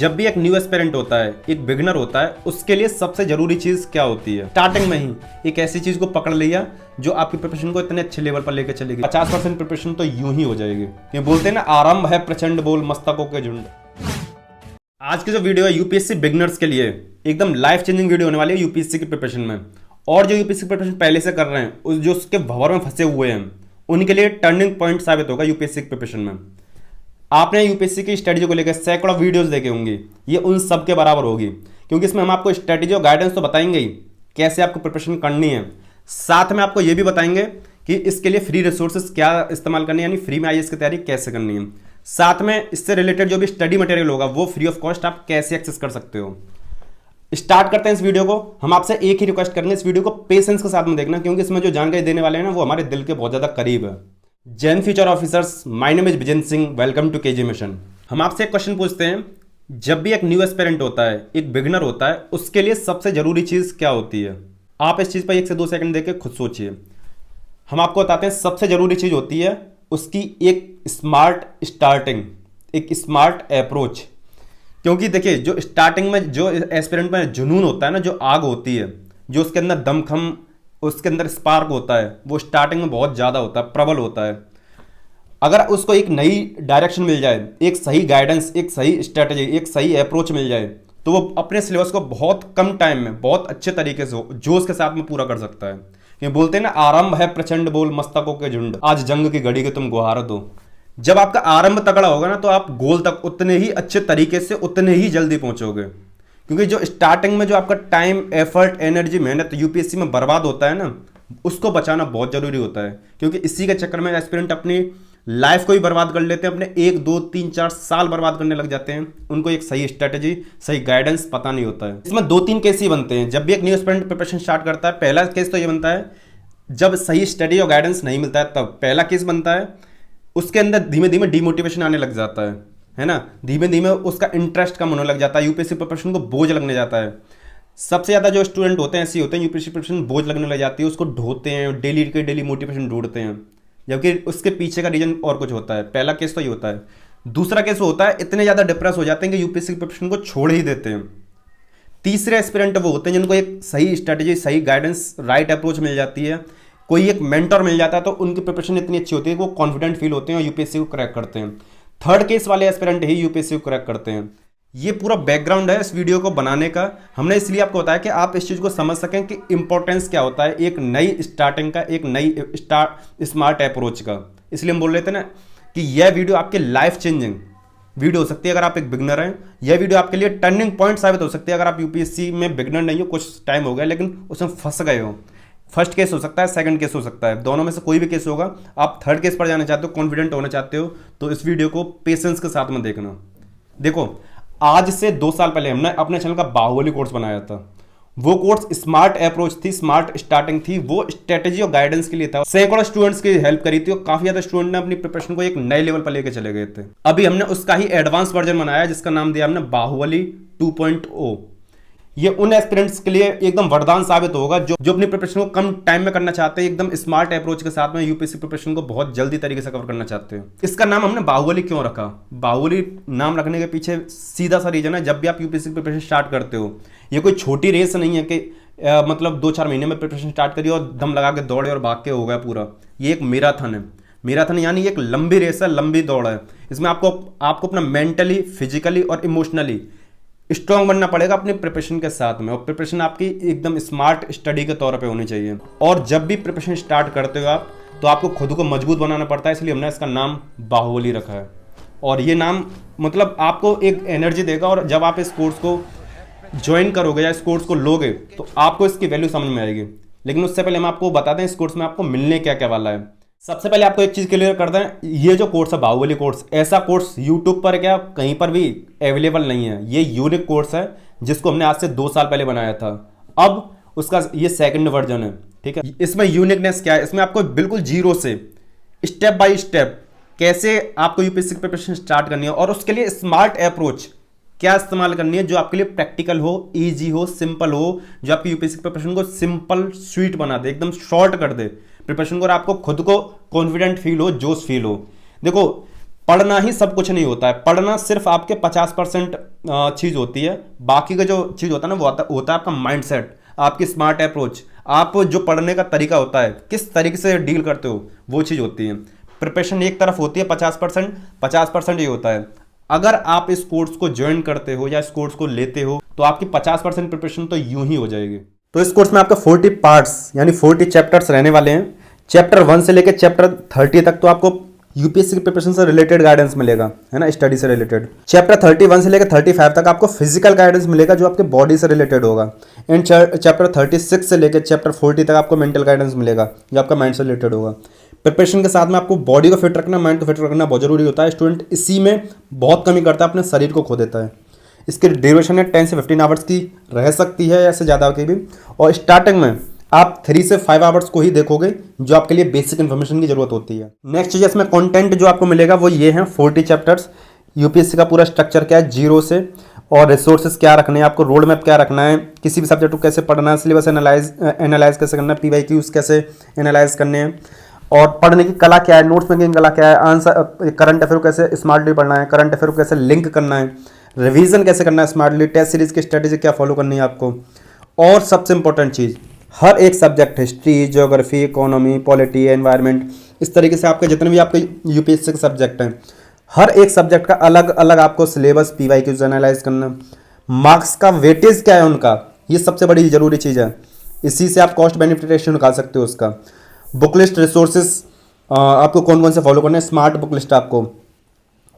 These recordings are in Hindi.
जब भी एक न्यू एस्पिरेंट होता है, एक बिगिनर होता है, उसके लिए सबसे जरूरी चीज क्या होती है? स्टार्टिंग में ही एक ऐसी चीज को पकड़ लिया जो आपकी प्रिपरेशन को इतने अच्छे लेवल पर लेकर चलेगी। 50% प्रिपरेशन तो यूं ही हो जाएगी। ये बोलते हैं ना, आरंभ है प्रचंड बोल मस्तकों के झुंड। आज की जो वीडियो है यूपीएससी बिगिनर्स के लिए एकदम लाइफ चेंजिंग वीडियो होने वाली है यूपीएससी की प्रिपरेशन में। और जो यूपीएससी प्रिपरेशन पहले से कर रहे हैं, जो उसके भंवर में फंसे हुए हैं, उनके लिए टर्निंग पॉइंट साबित होगा यूपीएससी की प्रिपरेशन में। आपने यूपीएससी की स्ट्रेटजी को लेकर सैकड़ों वीडियोस देखे होंगे, ये उन सब के बराबर होगी, क्योंकि इसमें हम आपको स्ट्रेटजी और गाइडेंस तो बताएंगे ही कैसे आपको प्रिपरेशन करनी है, साथ में आपको ये भी बताएंगे कि इसके लिए फ्री रिसोर्सेज क्या इस्तेमाल करनी है, यानी फ्री में आईएएस की तैयारी कैसे करनी है। साथ में इससे रिलेटेड जो भी स्टडी मटेरियल होगा वो फ्री ऑफ कॉस्ट आप कैसे एक्सेस कर सकते हो। स्टार्ट करते हैं इस वीडियो को। हम आपसे एक ही रिक्वेस्ट करेंगे, इस वीडियो को पेशेंस के साथ में देखना, क्योंकि इसमें जो जानकारी देने वाले हैं ना वो हमारे दिल के बहुत ज़्यादा करीब है। जैन future officers, my name is Vijendra Singh, welcome to KG mission. हम आपसे एक क्वेश्चन पूछते हैं, जब भी एक न्यू एस्पिरेंट होता है, एक बिगिनर होता है, उसके लिए सबसे जरूरी चीज़ क्या होती है? आप इस चीज़ पर 1 से 2 सेकंड देके खुद सोचिए। हम आपको बताते हैं, सबसे जरूरी चीज़ होती है उसकी एक स्मार्ट स्टार्टिंग, एक स्मार्ट अप्रोच। क्योंकि देखिए, जो स्टार्टिंग में जो एस्पिरेंट में जुनून होता है ना, जो आग होती है, जो उसके अंदर दमखम, उसके अंदर स्पार्क होता है, वो स्टार्टिंग में बहुत ज़्यादा होता है, प्रबल होता है। अगर उसको एक नई डायरेक्शन मिल जाए, एक सही गाइडेंस, एक सही स्ट्रेटजी, एक सही अप्रोच मिल जाए, तो वो अपने सिलेबस को बहुत कम टाइम में बहुत अच्छे तरीके से जोश के साथ में पूरा कर सकता है। ये बोलते हैं ना, आरंभ है प्रचंड बोल मस्तकों के झुंड, आज जंग की घड़ी के तुम गुहार दो। जब आपका आरंभ तगड़ा होगा ना, तो आप गोल तक उतने ही अच्छे तरीके से, उतने ही जल्दी पहुंचोगे। क्योंकि जो स्टार्टिंग में जो आपका टाइम, एफर्ट, एनर्जी, मेहनत यूपीएससी में बर्बाद होता है ना, उसको बचाना बहुत जरूरी होता है। क्योंकि इसी के चक्कर में एस्पिरेंट अपनी लाइफ को ही बर्बाद कर लेते हैं, अपने 1, 2, 3, 4 साल बर्बाद करने लग जाते हैं। उनको एक सही स्ट्रेटजी, सही गाइडेंस पता नहीं होता है। इसमें 2-3 केस ही बनते हैं जब भी एक न्यू एस्पिरेंट प्रिपरेशन स्टार्ट करता है। पहला केस तो ये बनता है जब सही स्टडी और गाइडेंस नहीं मिलता है, तब पहला केस बनता है। उसके अंदर धीमे धीमे डिमोटिवेशन आने लग जाता है ना, धीमे धीमे उसका इंटरेस्ट कम होने लग जाता है, यूपीएससी प्रिपरेशन को बोझ लगने जाता है। सबसे ज़्यादा जो स्टूडेंट होते हैं ऐसे होते हैं, यूपीएससी प्रिपरेशन बोझ लगने लग जाती है, उसको ढोते हैं, डेली के डेली मोटिवेशन ढूंढते हैं, जबकि उसके पीछे का रीजन और कुछ होता है। पहला केस तो ये होता है। दूसरा केस होता है, इतने ज़्यादा डिप्रेस हो जाते हैं कि यूपीएससी प्रिपरेशन को छोड़ ही देते हैं। तीसरे एस्पिरेंट वो होते हैं जिनको एक सही स्ट्रेटजी, सही गाइडेंस, राइट अप्रोच मिल जाती है, कोई एक मेंटर मिल जाता है, तो उनकी प्रिपरेशन इतनी अच्छी होती है कि वो कॉन्फिडेंट फील होते हैं और यूपीएससी को क्रैक करते हैं। थर्ड केस वाले एस्पिरेंट ही यूपीएससी को क्रैक करते हैं। ये पूरा बैकग्राउंड है इस वीडियो को बनाने का। हमने इसलिए आपको बताया कि आप इस चीज़ को समझ सकें कि इंपॉर्टेंस क्या होता है एक नई स्टार्टिंग का, एक नई स्मार्ट अप्रोच का। इसलिए हम बोल रहे थे ना कि यह वीडियो आपके लाइफ चेंजिंग वीडियो हो सकती है अगर आप एक बिगनर हैं। यह वीडियो आपके लिए टर्निंग पॉइंट साबित हो सकती है अगर आप यूपीएससी में बिगनर नहीं हो, कुछ टाइम हो गया लेकिन उसमें फंस गए हो। फर्स्ट केस हो सकता है, सेकंड केस हो सकता है, दोनों में से कोई भी केस होगा। आप थर्ड केस पर जाना चाहते हो, कॉन्फिडेंट होना चाहते हो, तो इस वीडियो को पेशेंस के साथ में देखना। देखो, आज से 2 साल पहले हमने अपने चैनल का बाहुबली कोर्स बनाया था। वो कोर्स स्मार्ट अप्रोच थी, स्मार्ट स्टार्टिंग थी, वो स्ट्रेटेजी और गाइडेंस के लिए था। सैकड़ों स्टूडेंट्स की हेल्प करी थी और काफी ज्यादा स्टूडेंट ने अपनी प्रिपरेशन को एक नए लेवल पर लेके चले गए थे। अभी हमने उसका ही एडवांस वर्जन बनाया जिसका नाम दिया हमने बाहुबली 2.0। ये उन एस्पिरेंट्स के लिए एकदम वरदान साबित होगा जो अपनी प्रिपरेशन को कम टाइम में करना चाहते हैं, एकदम स्मार्ट अप्रोच के साथ में यूपीएससी प्रिपरेशन को बहुत जल्दी तरीके से कवर करना चाहते हैं। इसका नाम हमने बाहुबली क्यों रखा? बाहुबली नाम रखने के पीछे सीधा सा रीजन है, जब भी आप यूपीएससी प्रिपरेशन स्टार्ट करते हो, ये कोई छोटी रेस नहीं है कि मतलब 2-4 महीने में प्रिपरेशन स्टार्ट करिए और दम लगा के दौड़े और भाग के हो गया पूरा। ये एक मैराथन है। मैराथन यानी एक लंबी रेस है, लंबी दौड़ है। इसमें आपको अपना मेंटली, फिजिकली और इमोशनली स्ट्रॉन्ग बनना पड़ेगा अपने प्रिपरेशन के साथ में, और प्रिपरेशन आपकी एकदम स्मार्ट स्टडी के तौर पे होनी चाहिए। और जब भी प्रिपरेशन स्टार्ट करते हो आप, तो आपको खुद को मजबूत बनाना पड़ता है, इसलिए हमने इसका नाम बाहुबली रखा है। और ये नाम मतलब आपको एक एनर्जी देगा, और जब आप इस कोर्स को ज्वाइन करोगे या इस कोर्स को लोगे तो आपको इसकी वैल्यू समझ में आएगी। लेकिन उससे पहले हम आपको बता दें इस कोर्स में आपको मिलने क्या क्या वाला है। सबसे पहले आपको एक चीज़ क्लियर कर दें, ये जो कोर्स है बाहुबली कोर्स, ऐसा कोर्स यूट्यूब पर क्या कहीं पर भी अवेलेबल नहीं है। ये यूनिक कोर्स है जिसको हमने आज से 2 साल पहले बनाया था। अब उसका ये सेकंड वर्जन है, ठीक है। इसमें यूनिकनेस क्या है? इसमें आपको बिल्कुल जीरो से स्टेप बाय स्टेप कैसे आपको यूपीएससी की प्रिपरेशन स्टार्ट करनी है, और उसके लिए स्मार्ट अप्रोच क्या इस्तेमाल करनी है जो आपके लिए प्रैक्टिकल हो, ईजी हो, सिंपल हो, जो आपकी यूपीएससी प्रिपरेशन को सिंपल स्वीट बना दे, एकदम शॉर्ट कर दे प्रिपरेशन को, और आपको खुद को कॉन्फिडेंट फील हो, जोश फील हो। देखो, पढ़ना ही सब कुछ नहीं होता है, पढ़ना सिर्फ आपके 50% चीज़ होती है। बाकी का जो चीज़ होता है ना वो होता है आपका माइंडसेट, आपकी स्मार्ट अप्रोच, आप जो पढ़ने का तरीका होता है, किस तरीके से डील करते हो, वो चीज़ होती है। प्रिपरेशन एक तरफ होती है 50% ये होता है। अगर आप इस कोर्स को ज्वाइन करते हो या इस कोर्स को लेते हो तो आपकी 50% प्रिपरेशन तो यूं ही हो जाएगी। तो इस कोर्स में आपका 40 पार्ट्स यानी 40 चैप्टर्स रहने वाले हैं। चैप्टर 1 से लेकर चैप्टर 30 तक तो आपको यूपीएससी की प्रिपरेशन से रिलेटेड गाइडेंस मिलेगा, है ना, स्टडी से रिलेटेड। चैप्टर 31 से लेकर 35 तक आपको फिजिकल गाइडेंस मिलेगा जो आपके बॉडी से रिलेटेड होगा। एंड चैप्टर 36 से लेकर चैप्टर 40 तक आपको मेंटल गाइडेंस मिलेगा जो आपका माइंड से रिलेटेड होगा। प्रिपरेशन के साथ में आपको बॉडी को फिट रखना, माइंड को फिट रखना बहुत जरूरी होता है। स्टूडेंट इसी में बहुत कमी करता है, अपने शरीर को खो देता है। इसकी ड्यूरेशन है 10 से 15 आवर्स की रह सकती है, ऐसे ज़्यादा की भी। और स्टार्टिंग में आप 3 से 5 आवर्स को ही देखोगे जो आपके लिए बेसिक इन्फॉर्मेशन की जरूरत होती है। नेक्स्ट चीज इसमें कंटेंट जो आपको मिलेगा वो ये है 40 चैप्टर्स। यूपीएससी का पूरा स्ट्रक्चर क्या है जीरो से, और रिसोर्सेज क्या रखने हैं, आपको रोड मैप क्या रखना है, किसी भी सब्जेक्ट को कैसे पढ़ना है, सिलेबस एनालाइज कैसे करना है, पीवाईक्यूज कैसे एनालाइज करने हैं, और पढ़ने की कला क्या है, नोट्स मेकिंग कला क्या है, आंसर करंट अफेयर को कैसे स्मार्टली पढ़ना है, करंट अफेयर को कैसे लिंक करना है, रिवीजन कैसे करना है स्मार्टली, टेस्ट सीरीज की स्ट्रेटेजी क्या फॉलो करनी है आपको। और सबसे इंपॉर्टेंट चीज़, हर एक subject, history, geography, economy, polity, environment, इस तरीके से आपके जितने भी आपके यूपीएससी के सब्जेक्ट हैं, हर एक सब्जेक्ट का अलग अलग आपको सिलेबस पीवाईक्यूज एनालाइज करना, मार्क्स का वेटेज क्या है उनका, ये सबसे बड़ी जरूरी चीज़ है। इसी से आप कॉस्ट बेनिफिट रेशियो निकाल सकते हो उसका। बुक लिस्ट, रिसोर्सेज आपको कौन कौन से फॉलो करना है, स्मार्ट बुक लिस्ट, आपको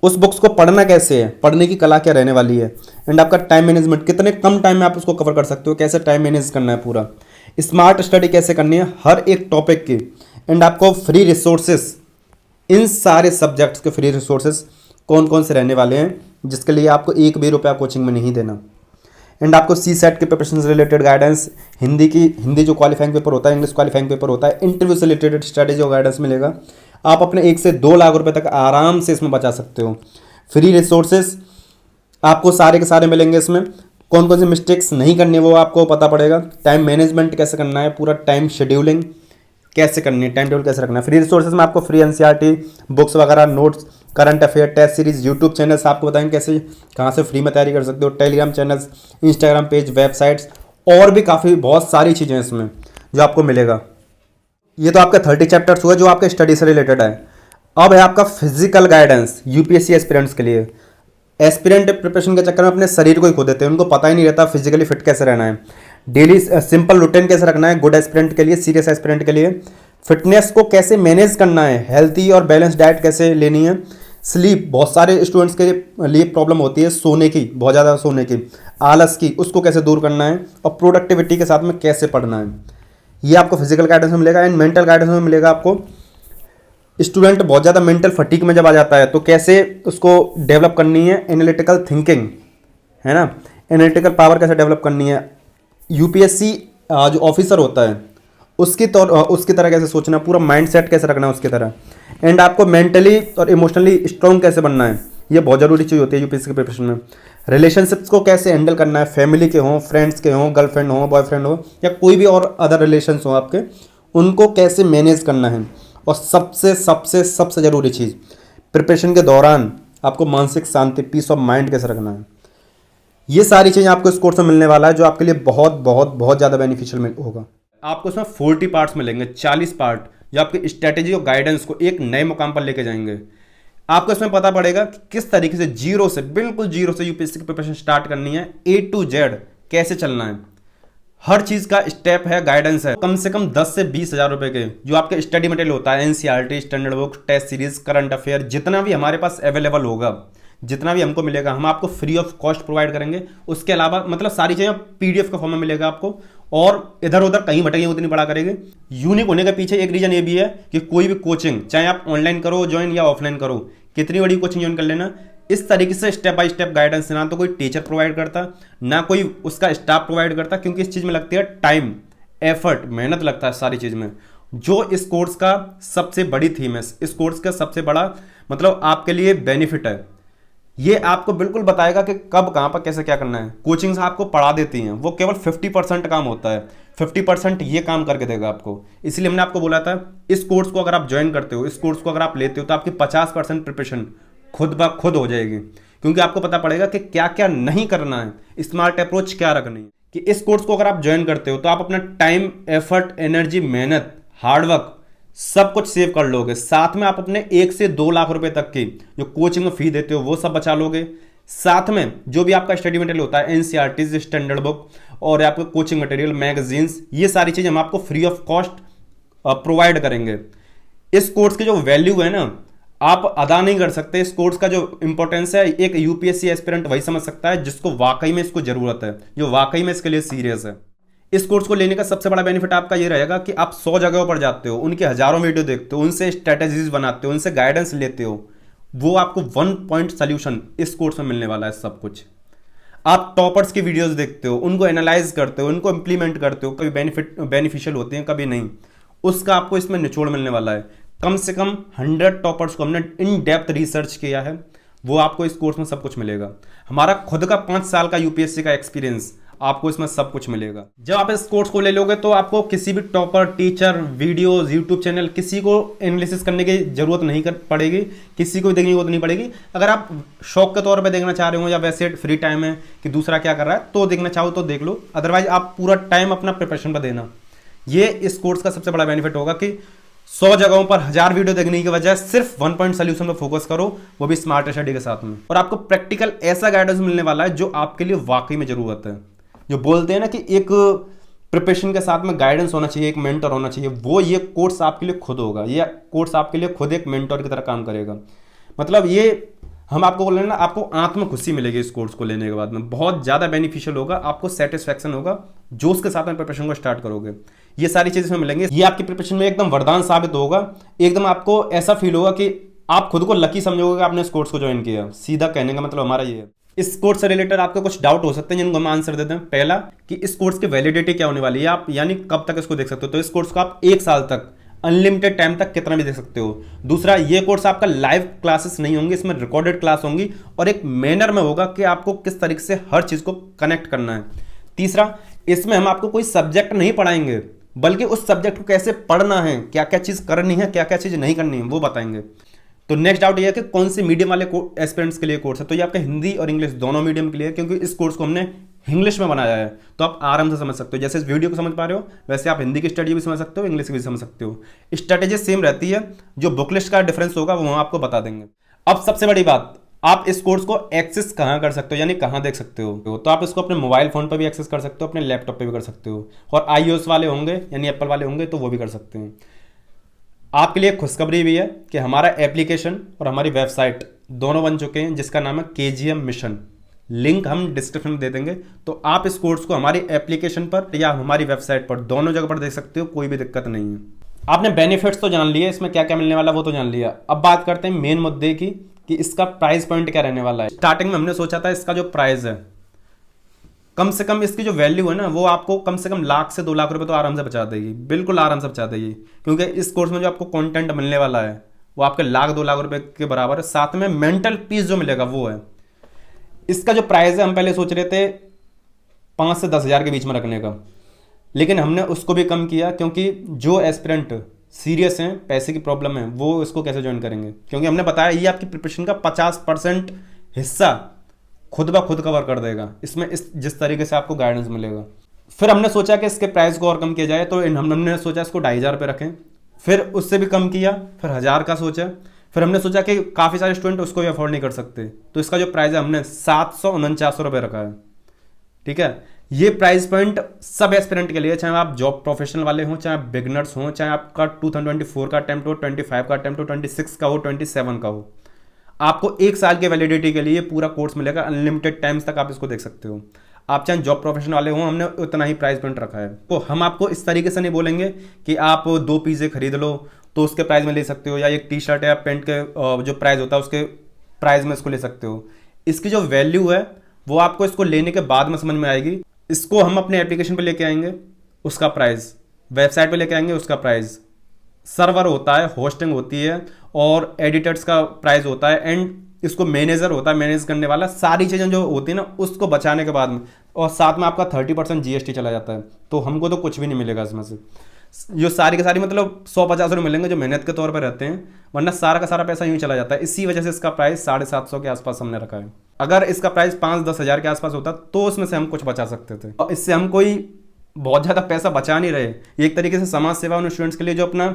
उस बुक्स को पढ़ना कैसे है, पढ़ने की कला क्या रहने वाली है, एंड आपका टाइम मैनेजमेंट, कितने कम टाइम में आप उसको कवर कर सकते हो, कैसे टाइम मैनेज करना है पूरा, स्मार्ट स्टडी कैसे करनी है हर एक टॉपिक की, एंड आपको फ्री रिसोर्सेस, इन सारे सब्जेक्ट्स के फ्री रिसोर्सेस कौन कौन से रहने वाले हैं जिसके लिए आपको एक भी रुपया कोचिंग में नहीं देना। एंड आपको सी सेट के प्रिपरेशन से रिलेटेड गाइडेंस, हिंदी जो क्वालिफाइंग पेपर होता है, इंग्लिश क्वालिफाइंग पेपर होता है, इंटरव्यू से रिलेटेड स्ट्रैटेजी और गाइडेंस मिलेगा। आप अपने 1 से 2 लाख रुपए तक आराम से इसमें बचा सकते हो। फ्री रिसोर्सेज आपको सारे के सारे मिलेंगे इसमें। कौन कौन सी मिस्टेक्स नहीं करनी है वो आपको पता पड़ेगा। टाइम मैनेजमेंट कैसे करना है, पूरा टाइम शेड्यूलिंग कैसे करनी है, टाइम टेबल कैसे रखना है। फ्री रिसोर्सेज में आपको फ्री एनसीईआरटी बुक्स वगैरह, notes, current affair, test series, YouTube channels आपको बताएंगे कैसे कहाँ से फ्री में तैयारी कर सकते हो, Telegram channels, Instagram page, websites, और भी काफ़ी बहुत सारी चीज़ें इसमें जो आपको मिलेगा। ये तो आपका 30 चैप्टर्स हुआ जो आपके स्टडी से रिलेटेड है। अब है आपका फिजिकल गाइडेंस यूपीएससी एस्पिरेंट्स के लिए। एस्पिरेंट प्रिपरेशन के चक्कर में अपने शरीर को ही खो देते हैं, उनको पता ही नहीं रहता फिजिकली फिट कैसे रहना है, डेली सिंपल रूटीन कैसे रखना है गुड एस्पिरेंट के लिए, सीरियस एस्पिरेंट के लिए, फिटनेस को कैसे मैनेज करना है, हेल्थी और बैलेंस डाइट कैसे लेनी है, स्लीप, बहुत सारे स्टूडेंट्स के लिए प्रॉब्लम होती है सोने की, बहुत ज़्यादा सोने की, आलस की, उसको कैसे दूर करना है, और प्रोडक्टिविटी के साथ में कैसे पढ़ना है, ये आपको फिजिकल गाइडेंस में मिलेगा। एंड मेंटल गाइडेंस में मिलेगा आपको, स्टूडेंट बहुत ज़्यादा मेंटल फटीक में जब आ जाता है तो कैसे उसको डेवलप करनी है, एनालिटिकल थिंकिंग, है ना, एनालिटिकल पावर कैसे डेवलप करनी है, यूपीएससी जो ऑफिसर होता है उसकी तरह कैसे सोचना, पूरा माइंड सेट कैसे रखना है उसकी तरह। एंड आपको मेंटली और इमोशनली स्ट्रॉन्ग कैसे बनना है, ये बहुत ज़रूरी चीज़ होती है यूपीएससी के प्रिपरेशन में। रिलेशनशिप्स को कैसे हैंडल करना है, फैमिली के हों, फ्रेंड्स के हों, गर्लफ्रेंड हो, बॉयफ्रेंड हो, या कोई भी और अदर रिलेशंस हो आपके, उनको कैसे मैनेज करना है। और सबसे सबसे सबसे ज़रूरी चीज़, प्रिपरेशन के दौरान आपको मानसिक शांति, पीस ऑफ माइंड कैसे रखना है। ये सारी चीज़ें आपको इस कोर्स में मिलने वाला है जो आपके लिए बहुत बहुत बहुत ज़्यादा बेनिफिशियल होगा। आपको इसमें 40 पार्ट्स मिलेंगे, 40 पार्ट जो आपकी स्ट्रैटेजी और गाइडेंस को एक नए मुकाम पर लेके जाएंगे। आपको इसमें पता पड़ेगा कि किस तरीके से बिल्कुल जीरो से यूपीएससी की प्रिपरेशन स्टार्ट करनी है, A to Z कैसे चलना है, हर चीज़ का स्टेप है, गाइडेंस है। कम से कम 10 से 20 हज़ार रुपए के जो आपके स्टडी मटेरियल होता है, NCERT, standard book, test series, current affair, जितना भी हमारे पास अवेलेबल होगा, जितना भी हमको मिलेगा, हम आपको फ्री ऑफ कॉस्ट प्रोवाइड करेंगे। उसके अलावा मतलब सारी चीज़ें पीडीएफ का फॉर्म में मिलेगा आपको, और इधर उधर कहीं भटकेंगे उतनी पढ़ा करेंगे। यूनिक होने के पीछे एक रीजन ये भी है कि कोई भी कोचिंग, चाहे आप ऑनलाइन करो ज्वाइन या ऑफलाइन करो, कितनी बड़ी कोचिंग ज्वाइन कर लेना, इस तरीके से स्टेप बाय स्टेप गाइडेंस ना तो कोई टीचर प्रोवाइड करता, ना कोई उसका स्टाफ प्रोवाइड करता, क्योंकि इस चीज़ में लगती है टाइम, एफर्ट, मेहनत लगता है सारी चीज़ में। जो इस कोर्स का सबसे बड़ी थीम है, इस कोर्स का सबसे बड़ा मतलब आपके लिए बेनिफिट है, ये आपको बिल्कुल बताएगा कि कब कहाँ पर कैसे क्या करना है। कोचिंग्स आपको पढ़ा देती हैं, वो केवल 50% काम होता है, 50% ये काम करके देगा आपको। इसलिए हमने आपको बोला था इस कोर्स को अगर आप ज्वाइन करते हो, इस कोर्स को अगर आप लेते हो तो आपकी 50% प्रिपरेशन खुद ब खुद हो जाएगी, क्योंकि आपको पता पड़ेगा कि क्या क्या नहीं करना है, स्मार्ट अप्रोच क्या रखनी है। कि इस कोर्स को अगर आप ज्वाइन करते हो तो आप अपना टाइम, एफर्ट, एनर्जी, मेहनत, हार्डवर्क सब कुछ सेव कर लोगे। साथ में आप अपने 1 से 2 लाख रुपए तक की जो कोचिंग में फी देते हो वो सब बचा लोगे। साथ में जो भी आपका स्टडी मटेरियल होता है, एनसीईआरटी, स्टैंडर्ड बुक और आपके कोचिंग मटेरियल, मैगजीन्स, ये सारी चीज़ें हम आपको फ्री ऑफ कॉस्ट प्रोवाइड करेंगे। इस कोर्स की जो वैल्यू है ना, आप अदा नहीं कर सकते। इस कोर्स का जो इंपॉर्टेंस है एक यूपीएससी एस्पिरेंट वही समझ सकता है जिसको वाकई में इसको जरूरत है, जो वाकई में इसके लिए सीरियस है। इस कोर्स को लेने का सबसे बड़ा बेनिफिट आपका ये रहेगा कि आप 100 जगहों पर जाते हो, उनके हजारों वीडियो देखते हो, उनसे स्ट्रेटेजीज बनाते हो, उनसे गाइडेंस लेते हो, वो आपको 1 पॉइंट सोल्यूशन इस कोर्स में मिलने वाला है। सब कुछ आप टॉपर्स की वीडियोस देखते हो, उनको एनालाइज करते हो, उनको इंप्लीमेंट करते हो, कभी बेनिफिशियल होते हैं, कभी नहीं, उसका आपको इसमें निचोड़ मिलने वाला है। कम से कम 100 टॉपर्स को हमने इन डेप्थ रिसर्च किया है, वो आपको इस कोर्स में सब कुछ मिलेगा। हमारा खुद का 5 साल का यूपीएससी का एक्सपीरियंस, आपको इसमें सब कुछ मिलेगा। जब आप इस कोर्स को ले लोगे तो आपको किसी भी topper, teacher, videos, YouTube channel, किसी को एनालिसिस करने की जरूरत नहीं पड़ेगी, किसी को देखने की जरूरत नहीं पड़ेगी। अगर आप शौक के तौर पे देखना चाह रहे हो या वैसे फ्री टाइम है कि दूसरा क्या कर रहा है तो देखना चाहो तो देख लो, अदरवाइज आप पूरा टाइम अपना प्रिपरेशन पर देना। ये इस कोर्स का सबसे बड़ा बेनिफिट होगा कि 100 जगहों पर 1000 वीडियो देखने की बजाय सिर्फ 1 पॉइंट सोल्यूशन पर फोकस करो, वो भी स्मार्ट स्टडी के साथ में। और आपको प्रैक्टिकल ऐसा गाइडेंस मिलने वाला है जो आपके लिए वाकई में जरूरत है। जो बोलते हैं ना कि एक प्रिपरेशन के साथ में गाइडेंस होना चाहिए, एक मेंटर होना चाहिए, वो ये कोर्स आपके लिए खुद होगा। ये कोर्स आपके लिए खुद एक मेंटर की तरह काम करेगा। मतलब ये हम आपको बोल रहे हैं ना, आपको आत्म खुशी मिलेगी इस कोर्स को लेने के बाद में, बहुत ज़्यादा बेनिफिशियल होगा, आपको सेटिस्फैक्शन होगा, जोश के साथ में प्रिपरेशन को स्टार्ट करोगे। ये सारी चीज़ें इसमें मिलेंगी, ये आपकी प्रिपरेशन में एकदम वरदान साबित होगा। एकदम आपको ऐसा फील होगा कि आप खुद को लकी समझोगे कि आपने इस कोर्स को ज्वाइन किया। सीधा कहने का मतलब हमारा ये है। इस कोर्स से रिलेटेड आपको कुछ डाउट हो सकते हैं जिनको हम आंसर देते हैं। पहला कि इस कोर्स की वैलिडिटी क्या होने वाली है, आप यानी कब तक इसको देख सकते हो। तो इस कोर्स को आप 1 साल तक अनलिमिटेड टाइम तक कितना भी देख सकते हो। दूसरा, ये कोर्स आपका लाइव क्लासेस नहीं होंगी, इसमें रिकॉर्डेड क्लास होंगी और एक मैनर में होगा कि आपको किस तरीके से हर चीज़ को कनेक्ट करना है। तीसरा, इसमें हम आपको कोई सब्जेक्ट नहीं पढ़ाएंगे, बल्कि उस सब्जेक्ट को कैसे पढ़ना है, क्या क्या चीज़ करनी है, क्या क्या चीज़ नहीं करनी है, वो बताएंगे। तो नेक्स्ट डाउट ये है कि कौन से मीडियम वाले एस्पिरेंट्स के लिए कोर्स है। तो ये आपका हिंदी और इंग्लिश दोनों मीडियम के लिए है, क्योंकि इस कोर्स को हमने इंग्लिश में बनाया है, तो आप आराम से समझ सकते हो। जैसे इस वीडियो को समझ पा रहे हो वैसे आप हिंदी की स्टडी भी समझ सकते हो, इंग्लिश की भी समझ सकते हो। स्ट्रेटेजी सेम रहती है, जो बुक लिस्ट का डिफरेंस होगा वो हम आपको बता देंगे। अब सबसे बड़ी बात, आप इस कोर्स को एक्सेस कहाँ कर सकते हो, यानी कहाँ देख सकते हो। तो आप इसको अपने मोबाइल फोन पर भी एक्सेस कर सकते हो, अपने लैपटॉप पर भी कर सकते हो, और iOS वाले होंगे यानी एप्पल वाले होंगे तो वो भी कर सकते हैं। आपके लिए खुशखबरी भी है कि हमारा एप्लीकेशन और हमारी वेबसाइट दोनों बन चुके हैं, जिसका नाम है KGM मिशन। लिंक हम डिस्क्रिप्शन में दे देंगे, तो आप इस कोर्स को हमारी एप्लीकेशन पर या हमारी वेबसाइट पर दोनों जगह पर देख सकते हो, कोई भी दिक्कत नहीं है। आपने बेनिफिट्स तो जान लिए, इसमें क्या क्या मिलने वाला वो तो जान लिया। अब बात करते हैं मेन मुद्दे की कि इसका प्राइस पॉइंट क्या रहने वाला है। स्टार्टिंग में हमने सोचा था इसका जो प्राइस है, कम से कम इसकी जो वैल्यू है ना, वो आपको कम से कम 1 से 2 लाख रुपए तो आराम से बचा देगी, बिल्कुल आराम से बचा देगी। क्योंकि इस कोर्स में जो आपको कंटेंट मिलने वाला है वो आपके 1-2 लाख रुपए के बराबर है। साथ में मेंटल पीस जो मिलेगा वो है। इसका जो प्राइस है, हम पहले सोच रहे थे 5 से 10 हज़ार के बीच में रखने का, लेकिन हमने उसको भी कम किया, क्योंकि जो एस्पिरेंट सीरियस हैं, पैसे की प्रॉब्लम है, वो इसको कैसे ज्वाइन करेंगे। क्योंकि हमने बताया ये आपकी प्रिपरेशन का 50% हिस्सा खुद ब खुद कवर कर देगा इसमें, जिस तरीके से आपको गाइडेंस मिलेगा। फिर हमने सोचा कि इसके प्राइस को और कम किया जाए, तो हमने सोचा इसको 2500 पे रखें। फिर उससे भी कम किया, फिर 1000 का सोचा। फिर हमने सोचा कि काफ़ी सारे स्टूडेंट उसको भी अफोर्ड नहीं कर सकते, तो इसका जो प्राइस है हमने 749 रुपये रखा है। ठीक है, ये प्राइस पॉइंट सब एस्पिरेंट के लिए, चाहे आप जॉब प्रोफेशनल वाले हों, चाहे आप बिगनर्स हों, चाहे आपका 2024 का अटेम्प्ट हो, 25 का अटेम्प्ट हो, 26 का हो, 27 का हो। आपको 1 साल के वैलिडिटी के लिए पूरा कोर्स मिलेगा, अनलिमिटेड टाइम्स तक आप इसको देख सकते हो। आप चाहे जॉब प्रोफेशनल वाले हों, हमने उतना ही प्राइस पॉइंट रखा है। तो हम आपको इस तरीके से नहीं बोलेंगे कि आप 2 पिज़्ज़े खरीद लो तो उसके प्राइस में ले सकते हो, या एक टी शर्ट या पेंट के जो प्राइस होता है उसके प्राइस में इसको ले सकते हो। इसकी जो वैल्यू है वो आपको इसको लेने के बाद में समझ में आएगी। इसको हम अपने एप्लीकेशन पे लेके आएंगे, उसका प्राइस, वेबसाइट पे लेके आएंगे, उसका प्राइस, सर्वर होता है, होस्टिंग होती है, और एडिटर्स का प्राइस होता है, एंड इसको मैनेजर होता है, मैनेज करने वाला, सारी चीज़ें जो होती है ना उसको बचाने के बाद में, और साथ में आपका 30% GST चला जाता है। तो हमको तो कुछ भी नहीं मिलेगा इसमें से। जो सारी के सारी मतलब 150 रुपये मिलेंगे जो मेहनत के तौर पर रहते हैं, वरना सारा का सारा पैसा यूँ चला जाता है। इसी वजह से इसका प्राइस 750 के आसपास हमने रखा है। अगर इसका प्राइस 5-10 हज़ार के आसपास होता तो उसमें से हम कुछ बचा सकते थे, और इससे हम कोई बहुत ज़्यादा पैसा बचा नहीं रहे। एक तरीके से समाज सेवा उन स्टूडेंट्स के लिए जो अपना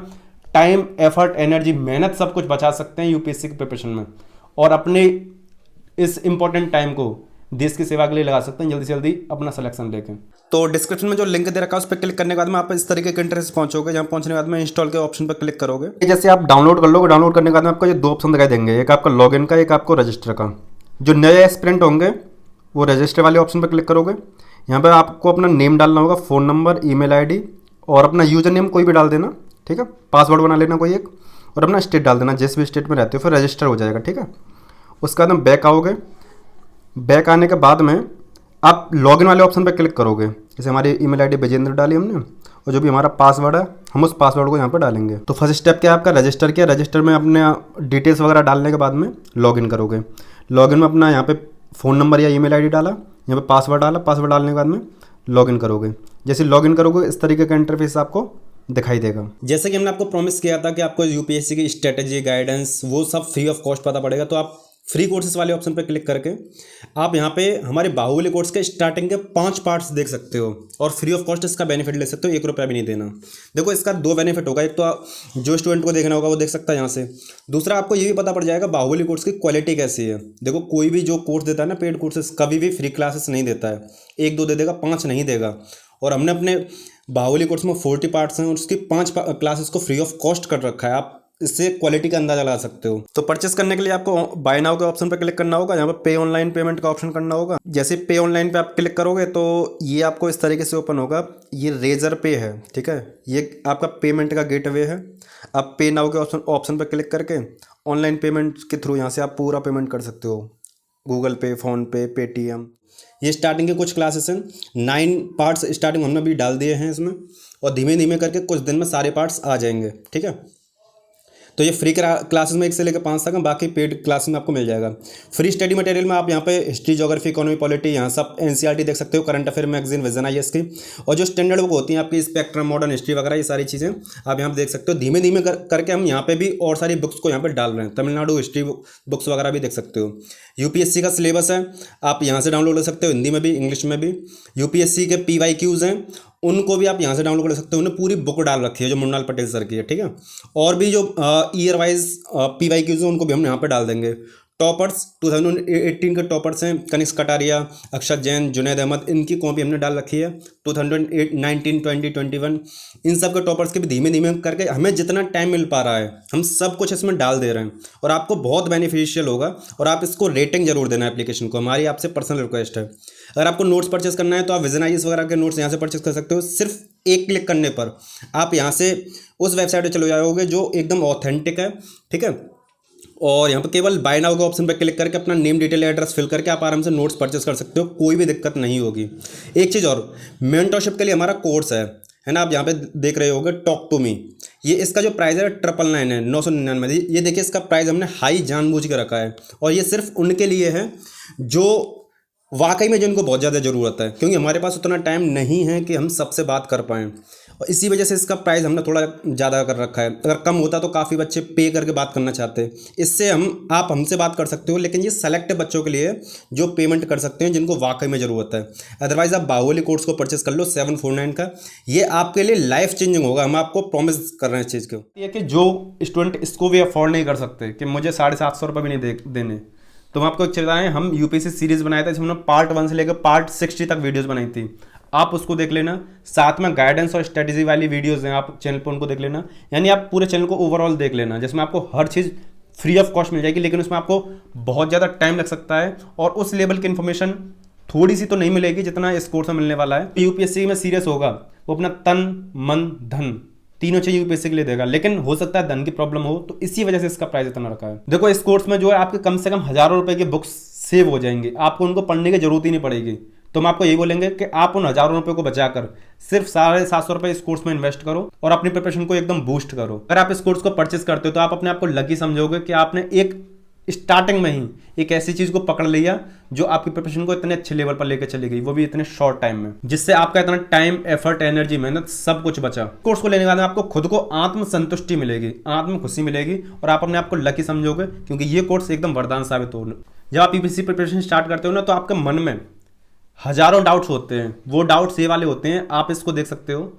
टाइम, एफर्ट, एनर्जी, मेहनत सब कुछ बचा सकते हैं यूपीएससी की प्रिपरेशन में, और अपने इस इंपॉर्टेंट टाइम को देश की सेवा के लिए लगा सकते हैं, जल्दी से जल्दी अपना सिलेक्शन लेके। तो डिस्क्रिप्शन में जो लिंक दे रखा है उस पर क्लिक करने के बाद में आप इस तरीके के इंटरफेस पहुंचोगे, जहाँ पहुंचने के बाद में इंस्टॉल के ऑप्शन पर क्लिक करोगे। जैसे आप डाउनलोड कर लोगे, डाउनलोड करने के बाद में आपको ये 2 ऑप्शन दिखाई देंगे, एक आपका लॉगिन का, एक आपको रजिस्टर का। जो नए एस्पिरेंट होंगे वो रजिस्टर वाले ऑप्शन पर क्लिक करोगे। यहाँ पर आपको अपना नेम डालना होगा, फ़ोन नंबर, ईमेल आईडी, और अपना यूजर नेम कोई भी डाल देना, ठीक है। पासवर्ड बना लेना कोई एक, और अपना स्टेट डाल देना जिस भी स्टेट में रहते हो, फिर रजिस्टर हो जाएगा, ठीक है। उसके बाद में बैक आओगे। बैक आने के बाद में आप लॉगिन वाले ऑप्शन पर क्लिक करोगे। जैसे हमारी ईमेल आईडी विजेंद्र डाली हमने, और जो भी हमारा पासवर्ड है हम उस पासवर्ड को यहाँ पर डालेंगे। तो फर्स्ट स्टेप क्या है आपका, रजिस्टर किया। रजिस्टर में अपने डिटेल्स वगैरह डालने के बाद में लॉगिन करोगे। लॉगिन में अपना यहाँ पे फ़ोन नंबर या ईमेल आईडी डाला, यहाँ पे पासवर्ड डाला, पासवर्ड डालने के बाद में लॉगिन करोगे। जैसे लॉगिन करोगे इस तरीके का इंटरफेस आपको दिखाई देगा। जैसे कि हमने आपको प्रॉमिस किया था कि आपको यूपीएससी की स्ट्रेटेजी, गाइडेंस, वो सब फ्री ऑफ कॉस्ट पता पड़ेगा। तो आप फ्री कोर्सेज वाले ऑप्शन पर क्लिक करके आप यहाँ पे हमारे बाहुबली कोर्स के स्टार्टिंग के 5 पार्ट्स देख सकते हो, और फ्री ऑफ कॉस्ट इसका बेनिफिट ले सकते हो, 1 रुपया भी नहीं देना। देखो इसका 2 बेनिफिट होगा, एक तो जो स्टूडेंट को देखना होगा वो देख सकता है यहाँ से। दूसरा आपको ये भी पता पड़ जाएगा बाहुबली कोर्स की क्वालिटी कैसी है। देखो कोई भी जो कोर्स देता है ना, पेड कोर्सेज, कभी भी फ्री क्लासेस नहीं देता है, 1-2 दे देगा, 5 नहीं देगा। और हमने अपने बाहुबली कोर्स में 40 पार्ट्स हैं और उसकी 5 क्लासेस को फ्री ऑफ कॉस्ट कर रखा है। आप इससे क्वालिटी का अंदाजा लगा सकते हो। तो परचेस करने के लिए आपको बाय नाउ के ऑप्शन पर क्लिक करना होगा, यहाँ पर पे ऑनलाइन पेमेंट का ऑप्शन करना होगा। जैसे पे ऑनलाइन पे आप क्लिक करोगे तो ये आपको इस तरीके से ओपन होगा। ये रेजर पे है, ठीक है, ये आपका पेमेंट का गेटवे है। आप पे नाउ के ऑप्शन पर क्लिक करके ऑनलाइन पेमेंट के थ्रू यहाँ से आप पूरा पेमेंट कर सकते हो, गूगल पे, फ़ोनपे, पेटीएम। ये स्टार्टिंग के कुछ क्लासेस हैं, 9 पार्ट्स स्टार्टिंग हमने अभी डाल दिए हैं इसमें, और धीमे धीमे करके कुछ दिन में सारे पार्ट्स आ जाएंगे, ठीक है। तो ये फ्री क्लासेस में 1 से लेकर 5 तक है, बाकी पेड क्लासेस में आपको मिल जाएगा। फ्री स्टडी मटेरियल में आप यहाँ पे हिस्ट्री, ज्योग्राफी, इकोनॉमी, पॉलिटी, यहाँ सब एनसीईआरटी देख सकते हो, current affair magazine, vision IAS की, और जो स्टैंडर्ड बुक होती हैं आपकी स्पेक्ट्रम, मॉडर्न हिस्ट्री वगैरह, ये सारी चीज़ें आप यहाँ पे देख सकते हो। धीमे धीमे करके हम यहाँ पे भी और सारी बुक्स को यहाँ पे डाल रहे हैं। तमिलनाडु हिस्ट्री बुक्स वगैरह भी देख सकते हो। यूपीएससी का सिलेबस है, आप यहाँ से डाउनलोड कर सकते हो, हिंदी में भी, इंग्लिश में भी। यूपीएससी के PYQs हैं, उनको भी आप यहाँ से डाउनलोड कर सकते हो। उन्होंने पूरी बुक डाल रखी है जो मुन्नाल पटेल सर की है, ठीक है। और भी जो ईयर वाइज PYQs हैं उनको भी हम यहाँ पे डाल देंगे। टॉपर्स 2018 के टॉपर्स हैं, कनिष्क कटारिया, अक्षत जैन, जुनैद अहमद, इनकी कॉपी हमने डाल रखी है। 2019, 20, 21 इन सब के टॉपर्स के भी धीमे धीमे करके हमें जितना टाइम मिल पा रहा है हम सब कुछ इसमें डाल दे रहे हैं, और आपको बहुत बेनिफिशियल होगा। और आप इसको रेटिंग जरूर देना एप्लीकेशन को, हमारी आपसे पर्सनल रिक्वेस्ट है। अगर आपको नोट्स परचेस करना है तो आप विजन आईएएस वगैरह के नोट्स यहाँ से परचेस कर सकते हो। सिर्फ एक क्लिक करने पर आप यहाँ से उस वेबसाइट पर चले जाओगे जो एकदम ऑथेंटिक है, ठीक है। और यहाँ पर केवल बाय नाउ के ऑप्शन पर क्लिक करके अपना नेम, डिटेल, एड्रेस फिल करके आप आराम से नोट्स परचेस कर सकते हो, कोई भी दिक्कत नहीं होगी। एक चीज़ और, मेंटरशिप के लिए हमारा कोर्स है ना, आप यहाँ पे देख रहे होगे, टॉक टू मी। ये इसका जो प्राइस है 999 है, 999। ये देखिए इसका प्राइस हमने हाई जानबूझ के रखा है, और ये सिर्फ उनके लिए है जो वाकई में जिनको बहुत ज़्यादा ज़रूरत है, क्योंकि हमारे पास उतना टाइम नहीं है कि हम सबसे बात कर पाएँ, और इसी वजह से इसका प्राइस हमने थोड़ा ज़्यादा कर रखा है। अगर कम होता तो काफ़ी बच्चे पे करके बात करना चाहते हैं। इससे आप हमसे बात कर सकते हो, लेकिन ये सेलेक्ट बच्चों के लिए जो पेमेंट कर सकते हैं जिनको वाकई में ज़रूरत है। अदरवाइज़ आप बाहुबली कोर्स को परचेस कर लो 749 का, ये आपके लिए लाइफ चेंजिंग होगा, हम आपको प्रॉमिस कर रहे हैं इस चीज़ को। ये कि जो स्टूडेंट इसको भी अफोर्ड नहीं कर सकते कि मुझे 750 रुपये भी नहीं देने, तो हम आपको एक चीज़ बताएं, हम यूपीएससी सीरीज़ बनाया था जिसमें पार्ट 1 से लेकर पार्ट 60 तक वीडियोस बनाई थी, आप उसको देख लेना। साथ में गाइडेंस और स्ट्रेटेजी वाली वीडियोस हैं, आप चैनल पर उनको देख लेना। यानी आप पूरे चैनल को ओवरऑल देख लेना, जिसमें आपको हर चीज़ फ्री ऑफ कॉस्ट मिल जाएगी, लेकिन उसमें आपको बहुत ज़्यादा टाइम लग सकता है, और उस लेवल की इन्फॉर्मेशन थोड़ी सी तो नहीं मिलेगी जितना इस कोर्स में मिलने वाला है। यूपीएससी में सीरियस होगा, वो अपना तन, मन, धन तीनों चाहिए यूपीएससी के लिए देगा, लेकिन हो सकता है धन की प्रॉब्लम हो, तो इसी वजह से इसका प्राइस इतना रखा है। देखो इस कोर्स में जो है आपके कम से कम हज़ारों रुपए की बुक्स सेव हो जाएंगी, आपको उनको पढ़ने की जरूरत ही नहीं पड़ेगी। तो हम आपको यही बोलेंगे कि आप उन हज़ारों रुपए को बचाकर सिर्फ 750 रुपये इस कोर्स में इन्वेस्ट करो और अपनी प्रिपरेशन को एकदम बूस्ट करो। अगर आप इस कोर्स को परचेस करते हो तो आप अपने आप को लकी समझोगे कि आपने एक स्टार्टिंग में ही एक ऐसी चीज को पकड़ लिया जो आपकी प्रिपरेशन को इतने अच्छे लेवल पर लेकर चली गई, वो भी इतने शॉर्ट टाइम में, जिससे आपका इतना टाइम, एफर्ट, एनर्जी, मेहनत सब कुछ बचा। कोर्स को लेने के बाद आपको खुद को आत्म संतुष्टि मिलेगी, आत्म खुशी मिलेगी और आप अपने आप को लकी समझोगे, क्योंकि ये कोर्स एकदम वरदान साबित हो। जब आप यूपीएससी प्रिपरेशन स्टार्ट करते हो ना, तो आपके मन में हजारों डाउट्स होते हैं। वो डाउट्स ये वाले होते हैं, आप इसको देख सकते हो,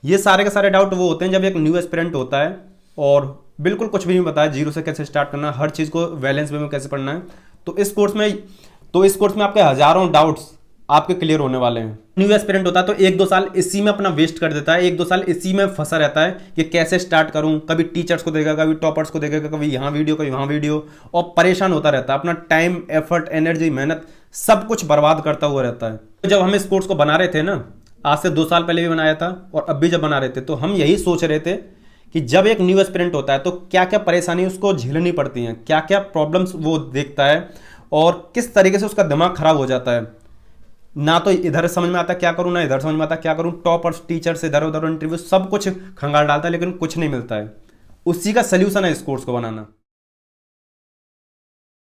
ये सारे के सारे डाउट वो होते हैं जब एक न्यू एस्पिरेंट होता है और बिल्कुल कुछ भी नहीं पता है, जीरो से कैसे स्टार्ट करना है, हर चीज़ को बैलेंस वे में कैसे पढ़ना है। तो इस कोर्स में आपके हजारों डाउट्स आपके क्लियर होने वाले हैं। न्यू एस्पिरेंट होता है तो 1-2 साल इसी में अपना वेस्ट कर देता है, 1-2 साल इसी में फंसा रहता है कि कैसे स्टार्ट करूं, कभी टीचर्स को देखेगा, कभी टॉपर्स को देखेगा, कभी यहाँ वीडियो, कभी वहाँ वीडियो, और परेशान होता रहता है, अपना टाइम, एफर्ट, एनर्जी, मेहनत सब कुछ बर्बाद करता हुआ रहता है। तो जब हम इस कोर्स को बना रहे थे ना, आज से 2 साल पहले भी बनाया था और अब भी जब बना रहे थे, तो हम यही सोच रहे थे कि जब एक न्यू एस्पिरेंट होता है तो क्या क्या परेशानी उसको झेलनी पड़ती हैं, क्या क्या प्रॉब्लम्स वो देखता है और किस तरीके से उसका दिमाग खराब हो जाता है। ना तो इधर समझ में आता क्या करूं, ना इधर समझ में आता क्या करूं, टॉपर्स, टीचर्स, इधर उधर इंटरव्यू, सब कुछ खंगाल डालता है लेकिन कुछ नहीं मिलता है। उसी का सल्यूशन है इस कोर्स को बनाना।